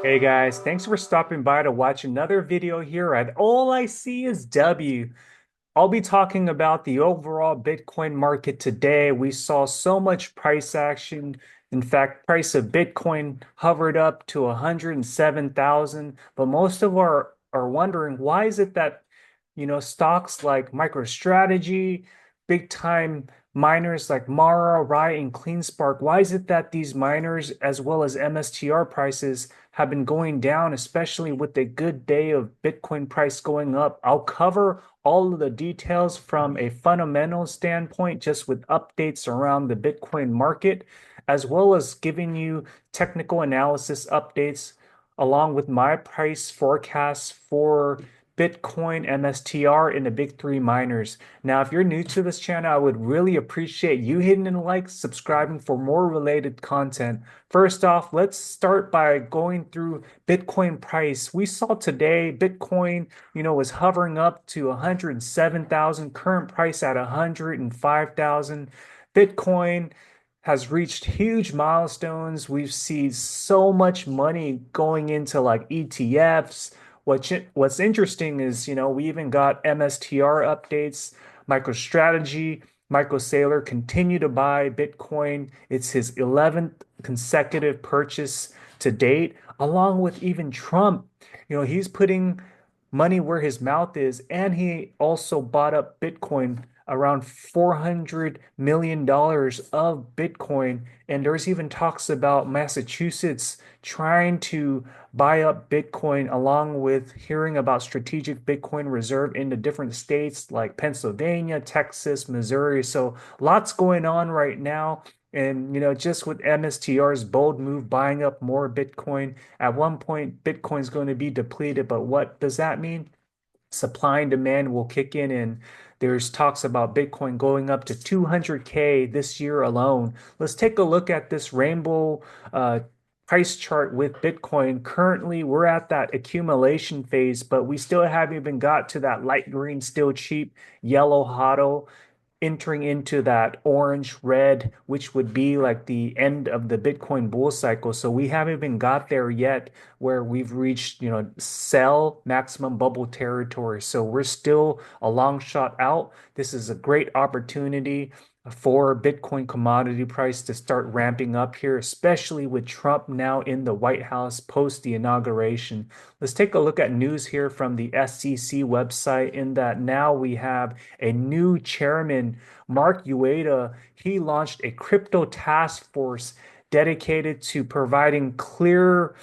Hey guys, thanks for stopping by to watch another video here at All I See is W. I'll be talking about the overall Bitcoin market today. We saw so much price action. In fact, price of Bitcoin hovered up to 107,000, but most of our are wondering why is it that, stocks like MicroStrategy, big time miners like Mara, Riot, and CleanSpark, why is it that these miners as well as MSTR prices have been going down, especially with a good day of Bitcoin price going up? I'll cover all of the details from a fundamental standpoint, just with updates around the Bitcoin market, as well as giving you technical analysis updates along with my price forecasts for Bitcoin, MSTR, and the big three miners. Now, if you're new to this channel, I would really appreciate you hitting a like, subscribing for more related content. First off, let's start by going through Bitcoin price. We saw today Bitcoin, was hovering up to 107,000, current price at 105,000. Bitcoin has reached huge milestones. We've seen so much money going into like ETFs. What's interesting is, we even got MSTR updates, MicroStrategy, Michael Saylor continue to buy Bitcoin. It's his 11th consecutive purchase to date, along with even Trump. He's putting money where his mouth is, and he also bought up Bitcoin around $400 million of Bitcoin. And there's even talks about Massachusetts trying to buy up Bitcoin, along with hearing about strategic Bitcoin reserve in the different states like Pennsylvania, Texas, Missouri. So lots going on right now. And, just with MSTR's bold move buying up more Bitcoin, at one point, Bitcoin's going to be depleted. But what does that mean? Supply and demand will kick in, and there's talks about Bitcoin going up to 200K this year alone. Let's take a look at this rainbow uh, price chart with Bitcoin. Currently, we're at that accumulation phase, but we still haven't even got to that light green, still cheap, yellow HODL, entering into that orange red, which would be like the end of the Bitcoin bull cycle. So we haven't even got there yet where we've reached, sell maximum bubble territory. So we're still a long shot out. This is a great opportunity for Bitcoin commodity price to start ramping up here, especially with Trump now in the White House post the inauguration. Let's take a look at news here from the SEC website, in that now we have a new chairman, Mark Ueda. He launched a crypto task force dedicated to providing clear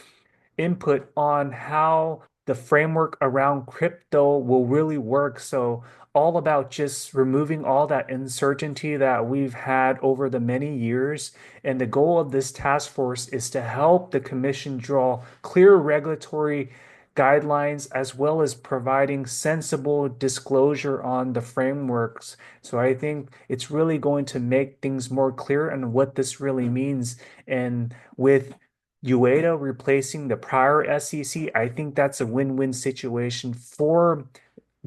input on how the framework around crypto will really work. So, all about just removing all that uncertainty that we've had over the many years. And the goal of this task force is to help the commission draw clear regulatory guidelines, as well as providing sensible disclosure on the frameworks. So I think it's really going to make things more clear on what this really means. And with Ueda replacing the prior SEC, I think that's a win-win situation for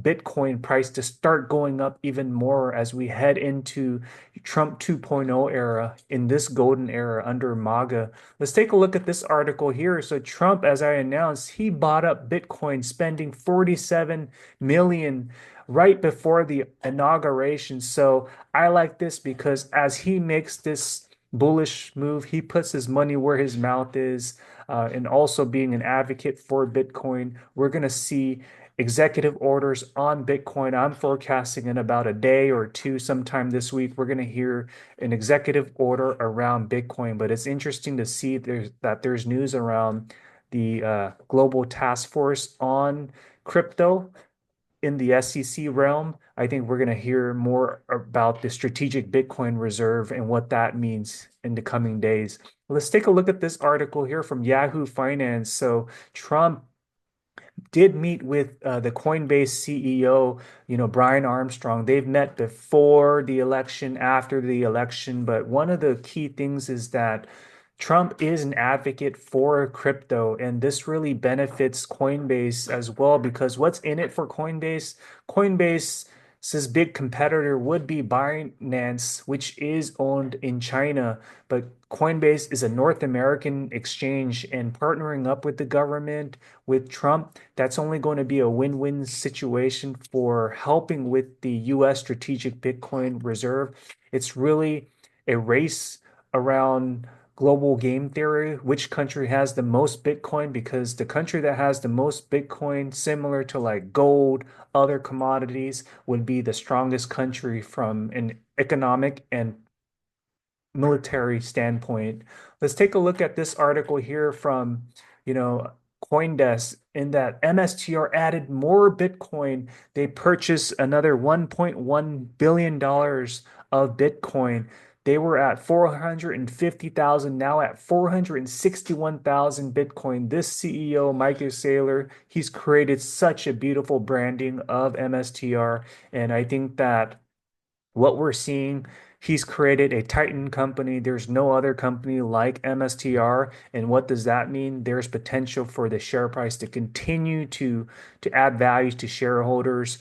Bitcoin price to start going up even more as we head into Trump 2.0 era, in this golden era under MAGA. Let's take a look at this article here. So Trump, as I announced, he bought up Bitcoin, spending 47 million right before the inauguration. So I like this because as he makes this bullish move, he puts his money where his mouth is. And also being an advocate for Bitcoin, we're going to see executive orders on Bitcoin. I'm forecasting in about a day or two, sometime this week, we're going to hear an executive order around Bitcoin. But it's interesting to see there's news around the global task force on crypto in the SEC realm. I think we're going to hear more about the strategic Bitcoin reserve and what that means in the coming days. Let's take a look at this article here from Yahoo Finance. So Trump did meet with the Coinbase CEO, Brian Armstrong. They've met before the election, after the election, but one of the key things is that Trump is an advocate for crypto, and this really benefits Coinbase as well, because what's in it for Coinbase? Coinbase So this big competitor would be Binance, which is owned in China, but Coinbase is a North American exchange, and partnering up with the government, with Trump, that's only going to be a win-win situation for helping with the US strategic Bitcoin reserve. It's really a race around global game theory, which country has the most Bitcoin, because the country that has the most Bitcoin, similar to like gold, other commodities, would be the strongest country from an economic and military standpoint. Let's take a look at this article here from, you know, CoinDesk, in that MSTR added more Bitcoin. They purchased another $1.1 billion of Bitcoin. They were at 450,000, now at 461,000 Bitcoin. This CEO, Michael Saylor, he's created such a beautiful branding of MSTR. And I think that what we're seeing, he's created a Titan company. There's no other company like MSTR. And what does that mean? There's potential for the share price to continue to add value to shareholders,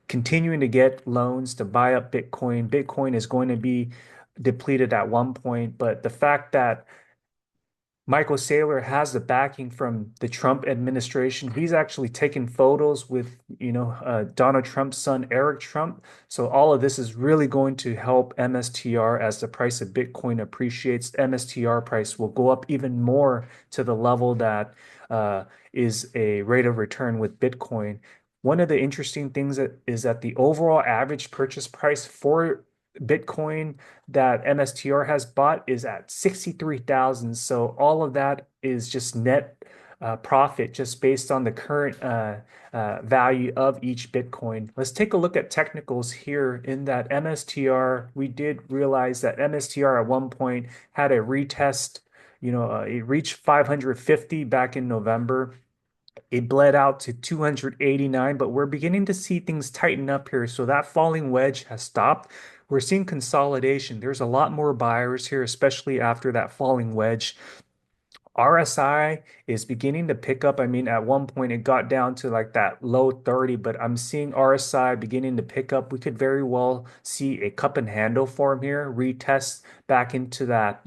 continuing to get loans to buy up Bitcoin. Bitcoin is going to be depleted at one point, but the fact that Michael Saylor has the backing from the Trump administration. He's actually taken photos with, Donald Trump's son, Eric Trump. So all of this is really going to help MSTR as the price of Bitcoin appreciates. MSTR price will go up even more to the level that uh, is a rate of return with Bitcoin. One of the interesting things is that the overall average purchase price for Bitcoin that MSTR has bought is at 63,000. So all of that is just net profit just based on the current value of each Bitcoin. Let's take a look at technicals here. In that MSTR, we did realize that MSTR at one point had a retest. It reached 550 back in November. It bled out to 289, but we're beginning to see things tighten up here. So that falling wedge has stopped. We're seeing consolidation. There's a lot more buyers here, especially after that falling wedge. RSI is beginning to pick up. I mean, at one point it got down to like that low 30, but I'm seeing RSI beginning to pick up. We could very well see a cup and handle form here, retest back into that,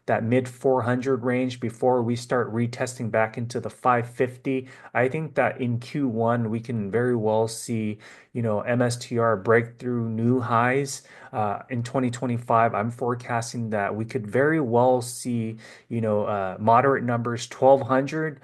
that mid 400 range before we start retesting back into the 550. I think that in Q1 we can very well see, MSTR break through new highs. In 2025, I'm forecasting that we could very well see, moderate numbers, 1200.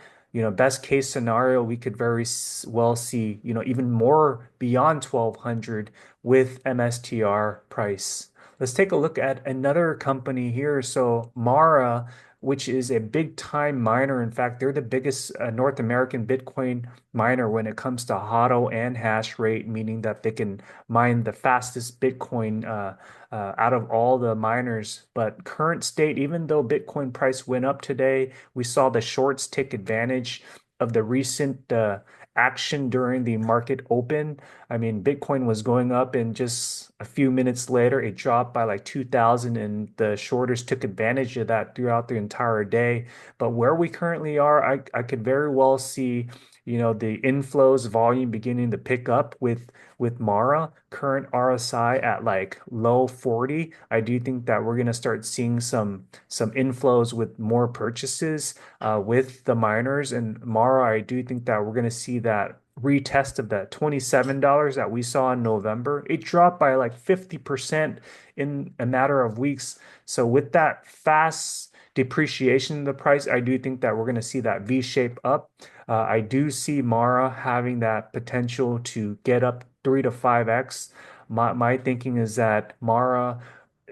Best case scenario, we could very well see, even more beyond 1200 with MSTR price. Let's take a look at another company here. So Mara, which is a big time miner. In fact, they're the biggest North American Bitcoin miner when it comes to HODL and hash rate, meaning that they can mine the fastest Bitcoin out of all the miners. But current state, even though Bitcoin price went up today, we saw the shorts take advantage of the recent action during the market open. I mean, Bitcoin was going up, and just a few minutes later, it dropped by like 2,000, and the shorters took advantage of that throughout the entire day. But where we currently are, I could very well see, the inflows volume beginning to pick up with Mara. Current RSI at like low 40. I do think that we're going to start seeing some inflows with more purchases with the miners. And Mara, I do think that we're going to see that retest of that $27 that we saw in November. It dropped by like 50% in a matter of weeks. So with that fast depreciation in the price, I do think that we're going to see that V shape up. I do see Mara having that potential to get up 3 to 5x. My thinking is that Mara,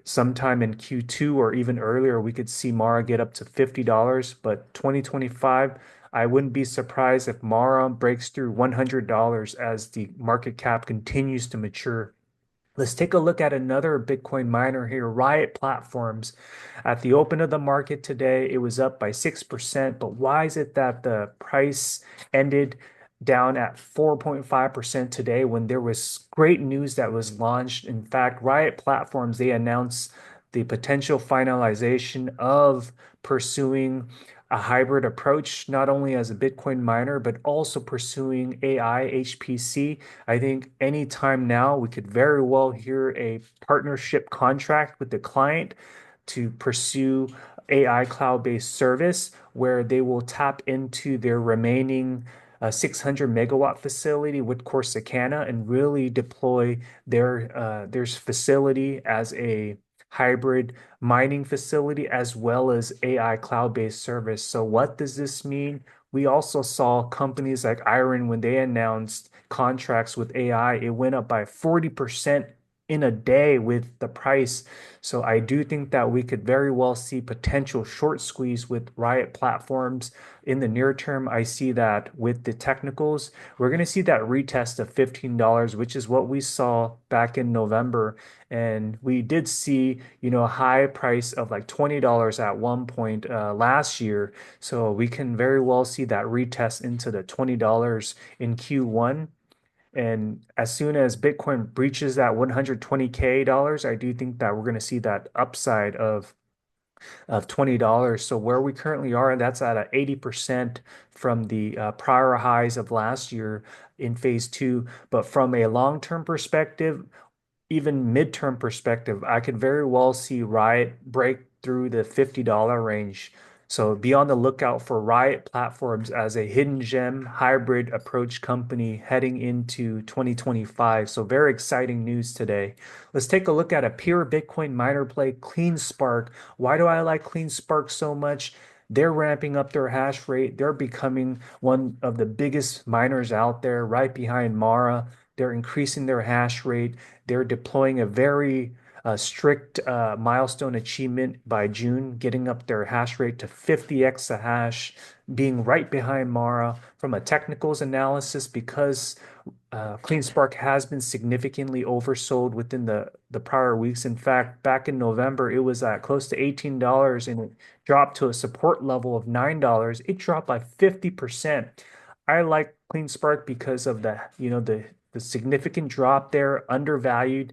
sometime in Q2 or even earlier, we could see Mara get up to $50. But 2025, I wouldn't be surprised if Mara breaks through $100 as the market cap continues to mature. Let's take a look at another Bitcoin miner here, Riot Platforms. At the open of the market today, it was up by 6%. But why is it that the price ended down at 4.5% today when there was great news that was launched? In fact, Riot Platforms, they announced the potential finalization of pursuing a hybrid approach, not only as a Bitcoin miner, but also pursuing AI HPC. I think anytime now we could very well hear a partnership contract with the client to pursue AI cloud-based service where they will tap into their remaining 600 megawatt facility with Corsicana and really deploy their facility as a hybrid mining facility as well as AI cloud-based service. So what does this mean? We also saw companies like Iron when they announced contracts with AI, it went up by 40% in a day with the price. So I do think that we could very well see potential short squeeze with Riot Platforms in the near term. I see that with the technicals, we're going to see that retest of $15, which is what we saw back in November. And we did see, a high price of like $20 at one point last year. So we can very well see that retest into the $20 in Q1. And as soon as Bitcoin breaches that 120K dollars, I do think that we're going to see that upside of $20. So where we currently are, that's at a 80% from the prior highs of last year in phase two. But from a long-term perspective, even midterm perspective, I could very well see Riot break through the $50 range. So be on the lookout for Riot Platforms as a hidden gem hybrid approach company heading into 2025. So very exciting news today. Let's take a look at a pure Bitcoin miner play, CleanSpark. Why do I like CleanSpark so much? They're ramping up their hash rate. They're becoming one of the biggest miners out there, right behind Mara. They're increasing their hash rate. They're deploying a very strict milestone achievement by June, getting up their hash rate to 50 exahash, being right behind Mara from a technicals analysis because CleanSpark has been significantly oversold within the prior weeks. In fact, back in November, it was at close to $18 and it dropped to a support level of $9. It dropped by 50%. I like CleanSpark because of the significant drop there, undervalued.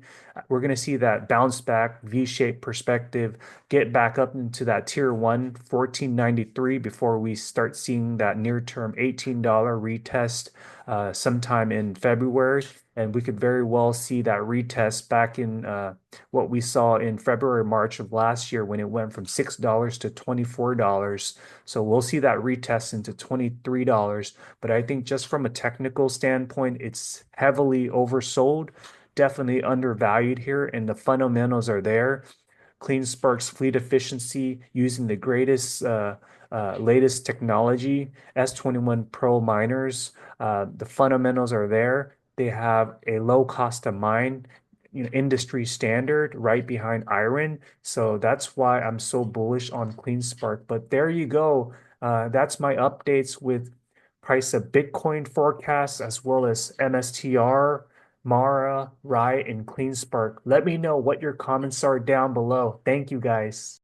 We're going to see that bounce back, V-shaped perspective, get back up into that tier one, 1493 before we start seeing that near-term $18 retest sometime in February. And we could very well see that retest back in what we saw in February, March of last year when it went from $6 to $24. So we'll see that retest into $23. But I think just from a technical standpoint, it's heavily oversold, definitely undervalued here, and the fundamentals are there. CleanSpark's fleet efficiency using the latest technology, S21 Pro miners. The fundamentals are there. They have a low cost to mine, industry standard right behind iron. So that's why I'm so bullish on CleanSpark. But there you go. That's my updates with price of Bitcoin forecasts as well as MSTR, Mara, Riot, and CleanSpark. Let me know what your comments are down below. Thank you guys.